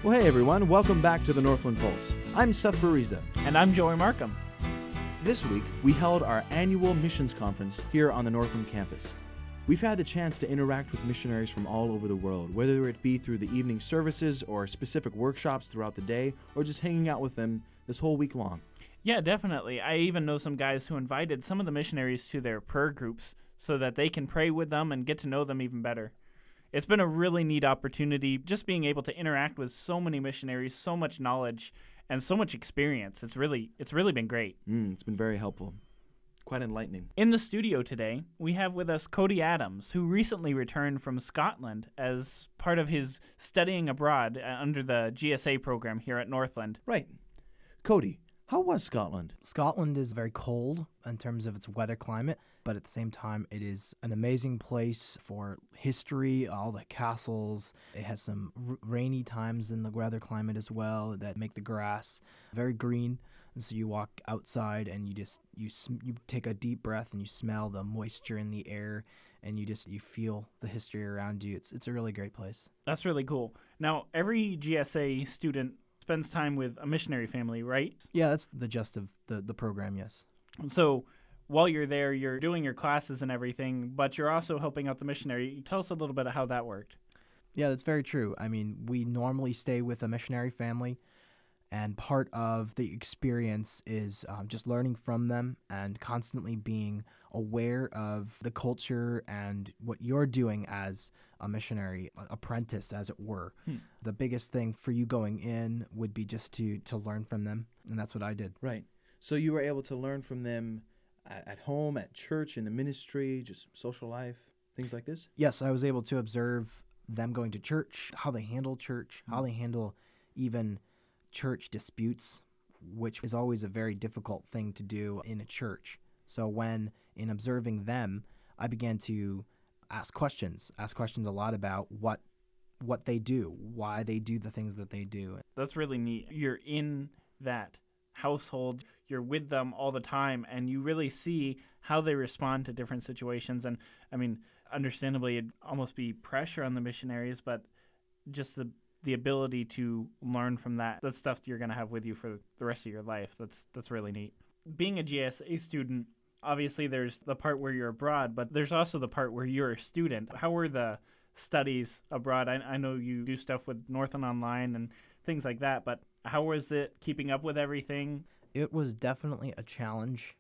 Well, hey everyone, welcome back to the Northland Pulse. I'm Seth Bariza. And I'm Joey Markham. This week, we held our annual missions conference here on the Northland campus. We've had the chance to interact with missionaries from all over the world, whether it be through the evening services or specific workshops throughout the day, or just hanging out with them this whole week long. Yeah, definitely. I even know some guys who invited some of the missionaries to their prayer groups so that they can pray with them and get to know them even better. It's been a really neat opportunity, just being able to interact with so many missionaries, so much knowledge, and so much experience. It's really been great. It's been very helpful. Quite enlightening. In the studio today, we have with us Cody Adams, who recently returned from Scotland as part of his studying abroad under the GSA program here at Northland. Right. Cody, how was Scotland? Scotland is very cold in terms of its weather climate, but at the same time, it is an amazing place for history, all the castles. It has some rainy times in the weather climate as well that make the grass very green. And so you walk outside and you take a deep breath and you smell the moisture in the air and you feel the history around you. It's a really great place. That's really cool. Now, every GSA student spends time with a missionary family, right? Yeah, that's the gist of the program, yes. So while you're there, you're doing your classes and everything, but you're also helping out the missionary. Tell us a little bit of how that worked. Yeah, that's very true. I mean, we normally stay with a missionary family, and part of the experience is just learning from them and constantly being aware of the culture and what you're doing as a missionary apprentice, as it were. The biggest thing for you going in would be just to learn from them, and that's what I did. Right. So you were able to learn from them at home, at church, in the ministry, just social life, things like this? Yes, I was able to observe them going to church, how they handle church, how they handle even church disputes, which is always a very difficult thing to do in a church. So in observing them, I began to ask questions a lot about what they do, why they do the things that they do. That's really neat. You're in that household, you're with them all the time, and you really see how they respond to different situations. And I mean, understandably, it'd almost be pressure on the missionaries, but just the ability to learn from that's stuff you're going to have with you for the rest of your life. That's really neat. Being a GSA student, obviously there's the part where you're abroad, but there's also the part where you're a student. How were the studies abroad? I know you do stuff with Northland Online and things like that, but how was it keeping up with everything? It was definitely a challenge,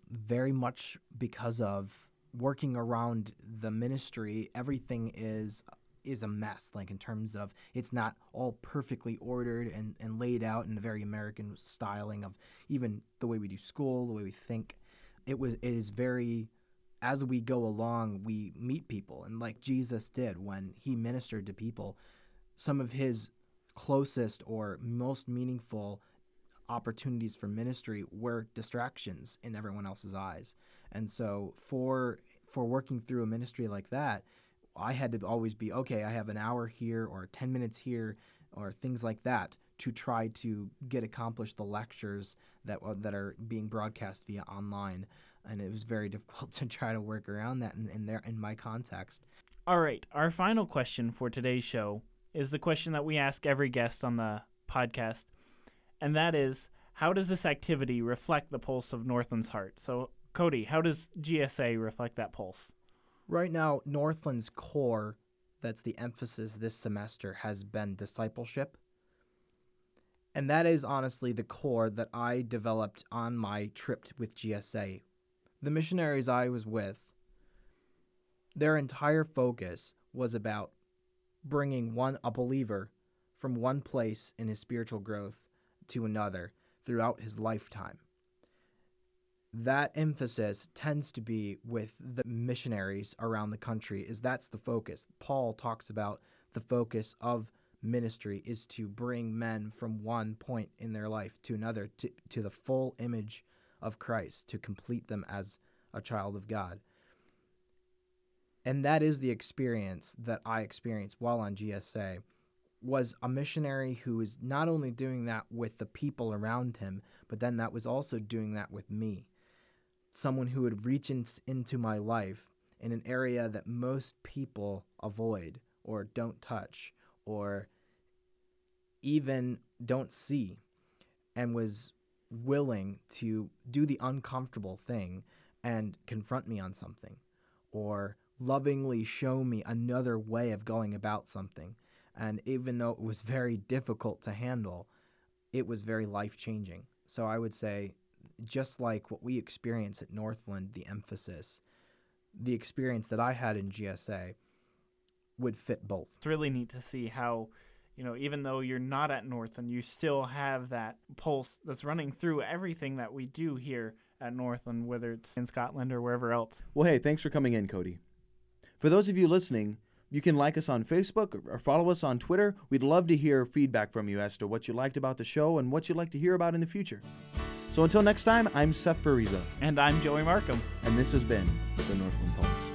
very much because of working around the ministry. Everything is a mess, like in terms of it's not all perfectly ordered and laid out in a very American styling of even the way we do school, the way we think. It is very, as we go along, we meet people, and like Jesus did when he ministered to people, some of his closest or most meaningful opportunities for ministry were distractions in everyone else's eyes. And so for working through a ministry like that, I had to always be, okay, I have an hour here or 10 minutes here or things like that to try to get accomplished the lectures that are being broadcast via online. And it was very difficult to try to work around that in my context. All right, our final question for today's show is the question that we ask every guest on the podcast, and that is, how does this activity reflect the pulse of Northland's heart? So, Cody, how does GSA reflect that pulse? Right now, Northland's core, that's the emphasis this semester, has been discipleship. And that is honestly the core that I developed on my trip with GSA. The missionaries I was with, their entire focus was about bringing a believer from one place in his spiritual growth to another throughout his lifetime. That emphasis tends to be with the missionaries around the country, that's the focus. Paul talks about the focus of ministry is to bring men from one point in their life to another, to the full image of Christ, to complete them as a child of God. And that is the experience that I experienced while on GSA, was a missionary who is not only doing that with the people around him, but then that was also doing that with me. Someone who would reach into my life in an area that most people avoid or don't touch or even don't see and was willing to do the uncomfortable thing and confront me on something, or lovingly show me another way of going about something. And even though it was very difficult to handle, it was very life-changing. So I would say, just like what we experience at Northland, the emphasis, the experience that I had in GSA would fit both. It's really neat to see how, even though you're not at Northland, you still have that pulse that's running through everything that we do here at Northland, whether it's in Scotland or wherever else. Well, hey, thanks for coming in, Cody. For those of you listening, you can like us on Facebook or follow us on Twitter. We'd love to hear feedback from you as to what you liked about the show and what you'd like to hear about in the future. So until next time, I'm Seth Bariza. And I'm Joey Markham. And this has been the Northland Pulse.